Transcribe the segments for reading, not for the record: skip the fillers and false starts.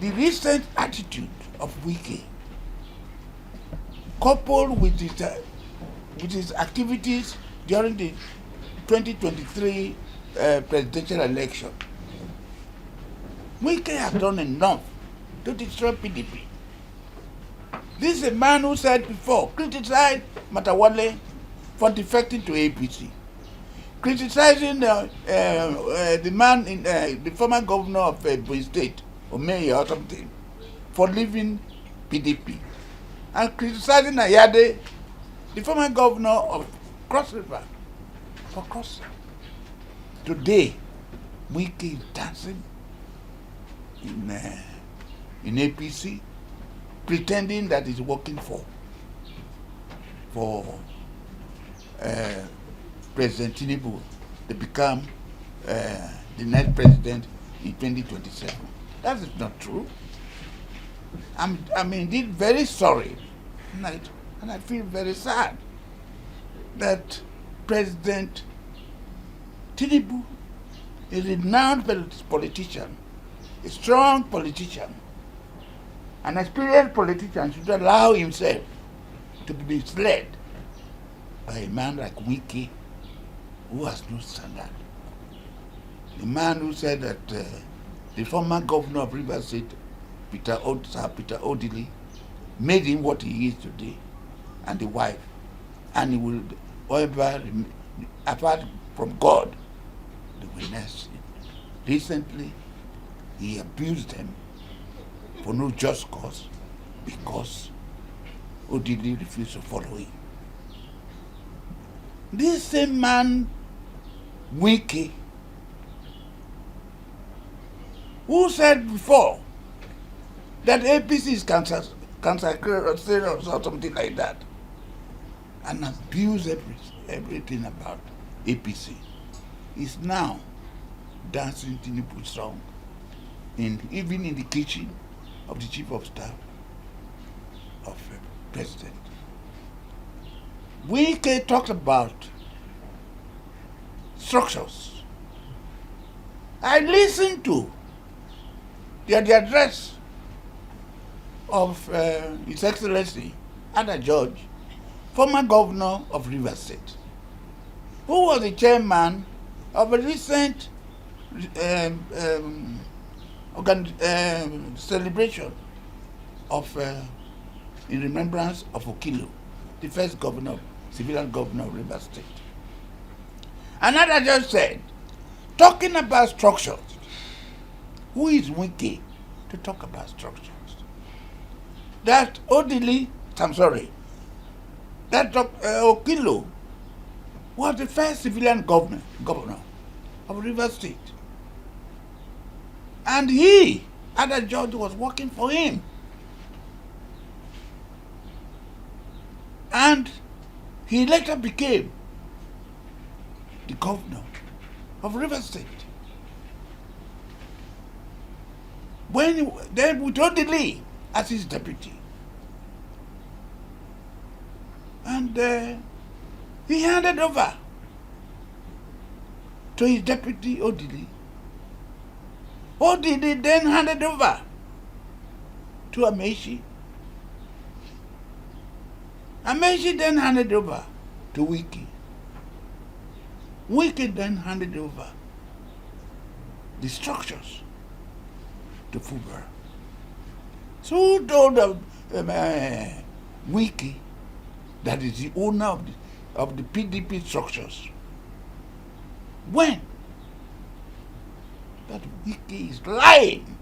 The recent attitude of Wike, coupled with his activities during the 2023 presidential election, Wike has done enough to destroy PDP. This is a man who said before, criticized Matawale for defecting to APC, criticizing the man in the former governor of Ebonyi State, or mayor or something, for leaving PDP, and criticizing Ayade, the former governor of Cross River, for crossing. Today, Wike is dancing in APC, pretending that he's working for President Tinubu to become the next president in 2027. That is not true. I'm indeed very sorry, and I feel very sad that President Tinubu, a renowned politician, a strong politician, an experienced politician, should allow himself to be misled by a man like Wike, who has no standard. The man who said that the former governor of Rivers State, Peter Odili, made him what he is today, and the wife, and he will, however, apart from God, the witness. Recently, he abused them for no just cause, because Odili refused to follow him. This same man, Wike, who said before that APC is cancer or something like that, and abused everything about APC, is now dancing Tinubu's song, even in the kitchen of the chief of staff of the president. Wike talked about structures. I listened to the address of His Excellency Ijaw, former governor of Rivers State, who was the chairman of a recent celebration of in remembrance of Okilo, the first civilian governor of Rivers State. And Ijaw said, talking about structures, who is Wike to talk about structures? That Okilo was the first civilian governor of Rivers State. And he, Ijaw, was working for him. And he later became the governor of Rivers State. Then with Odili as his deputy. And he handed over to his deputy Odili. Odili then handed over to Amaechi. Amaechi then handed over to Wike. Wike then handed over the structures to Fubara. So who told Wike that is the owner of the PDP structures? When? That Wike is lying.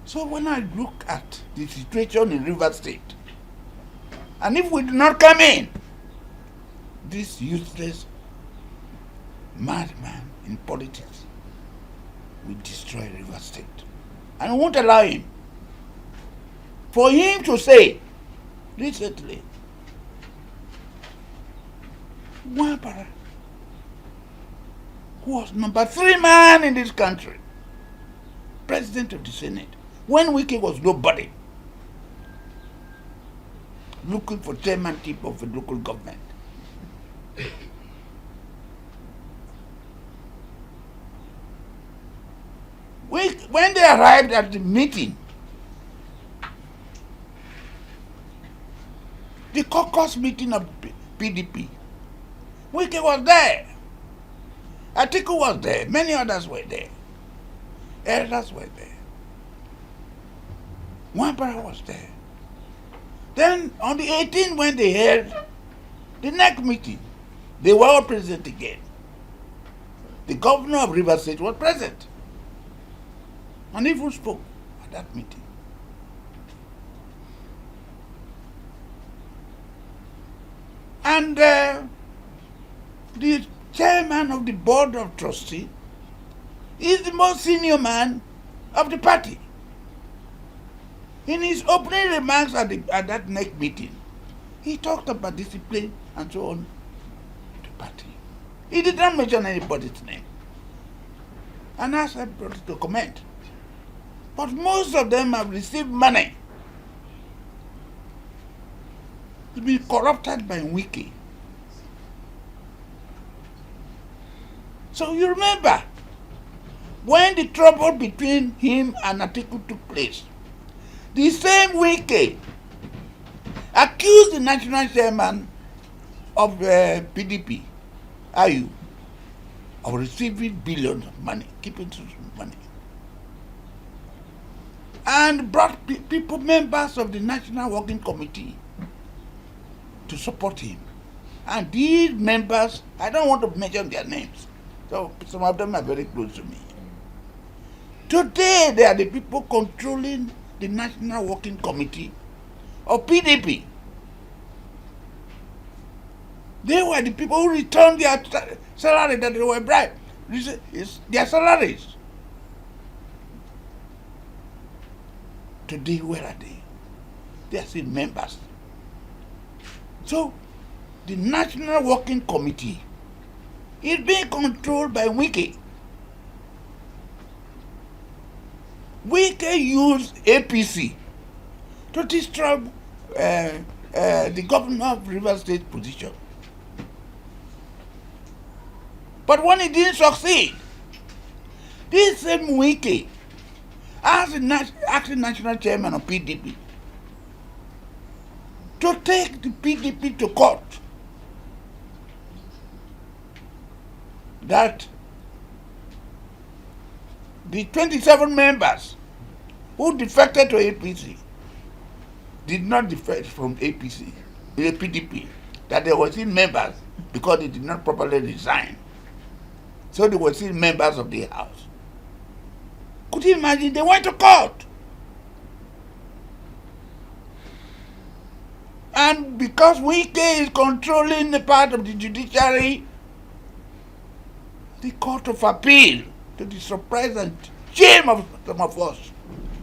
So when I look at the situation in Rivers State, and if we do not come in, this useless madman in politics will destroy Rivers State. And we won't allow him. For him to say recently, Wabara, who was number 3 man in this country, president of the Senate, when Wike was nobody, looking for chairmanship of a local government. When they arrived at the meeting, the caucus meeting of PDP, Wike was there. Atiku was there. Many others were there. Elders were there. Wambara was there. Then on the 18th, when they held the next meeting, they were all present again. The governor of Rivers State was present and even spoke at that meeting. And the chairman of the board of trustees is the most senior man of the party. In his opening remarks at that next meeting, he talked about discipline and so on to the party. He did not mention anybody's name. And as I brought it to comment, but most of them have received money. It's been corrupted by Wike. So you remember, when the trouble between him and Atiku took place, the same Wike accused the national chairman of PDP, Ijaw, of receiving billions of money, keeping money, and brought people, members of the National Working Committee, to support him. And these members, I don't want to mention their names, so some of them are very close to me. Today, they are the people controlling the National Working Committee of PDP. They were the people who returned their salary that they were bribed. Their salaries. Today, where are they? They are still members. So, the National Working Committee is being controlled by Wike. Wike used APC to destroy the governor of Rivers State position. But when he didn't succeed, this same Wike, as the acting national chairman of PDP, to take the PDP to court, that the 27 members who defected to APC did not defect from APC, the PDP, that they were still members because they did not properly resign. So they were still members of the house. Could you imagine? They went to court. And because Wike is controlling the part of the judiciary, the Court of Appeal, to the surprise and shame of some of us,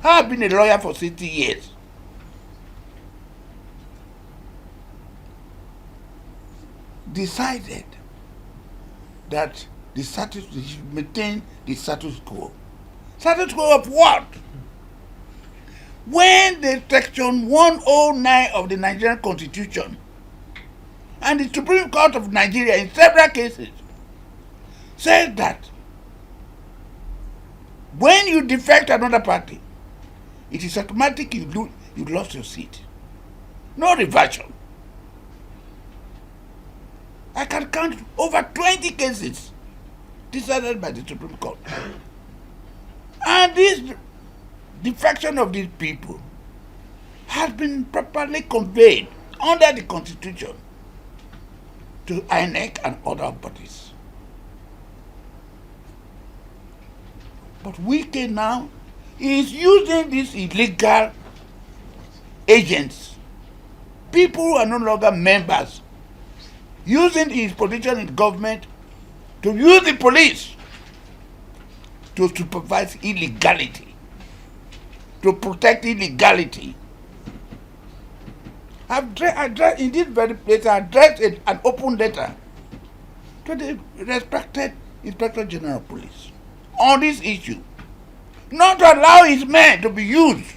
I have been a lawyer for 60 years. Decided that they should maintain the status quo. Status quo of what? When the section 109 of the Nigerian Constitution and the Supreme Court of Nigeria in several cases said that when you defect another party, it is automatic you lost your seat. No reversion. I can count over 20 cases decided by the Supreme Court. And this defection of these people has been properly conveyed under the Constitution to INEC and other bodies. But Wike now is using these illegal agents, people who are no longer members, using his position in government to use the police to supervise illegality, to protect illegality. In this very place, I addressed an open letter to the respected Inspector General of Police on this issue, not to allow his men to be used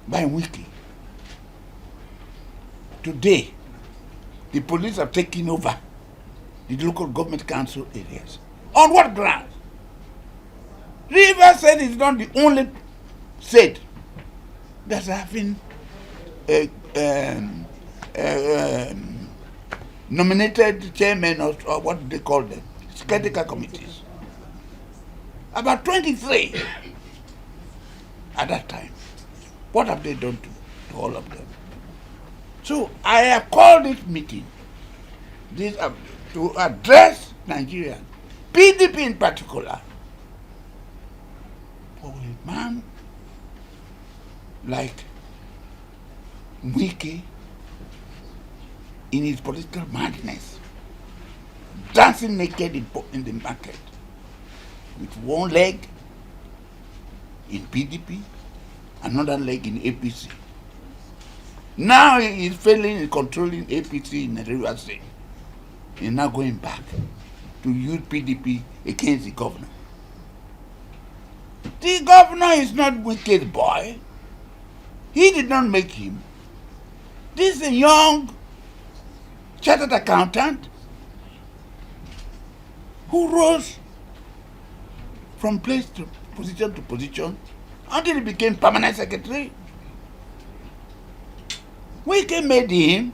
by Wike. Today, the police have taken over the local government council areas. On what grounds? state is not the only state that's having nominated chairmen or what do they call them? Critical committees. About 23 at that time. What have they done to all of them? So I have called this meeting to address Nigeria, PDP in particular, for a man like Wike in his political madness, dancing naked in the market, with one leg in PDP, another leg in APC. Now he is failing in controlling APC in the River State. He's now going back to use PDP against the governor. The governor is not Wike's boy. He did not make him. This is a young chartered accountant who rose from position to position until he became permanent secretary. Wike made him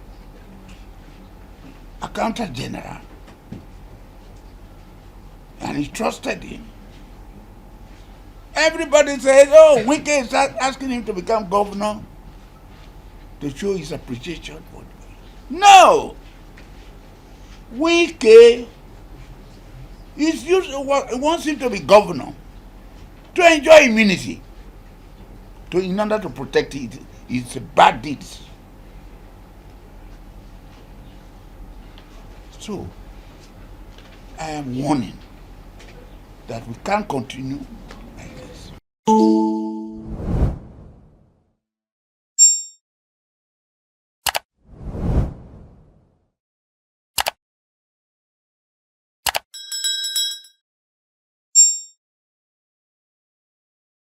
accountant general, and he trusted him. Everybody says, oh, Wike is asking him to become governor to show his appreciation for it. No! Wike wants him to be governor to enjoy immunity, in order to protect his bad deeds. So, I am warning that we can't continue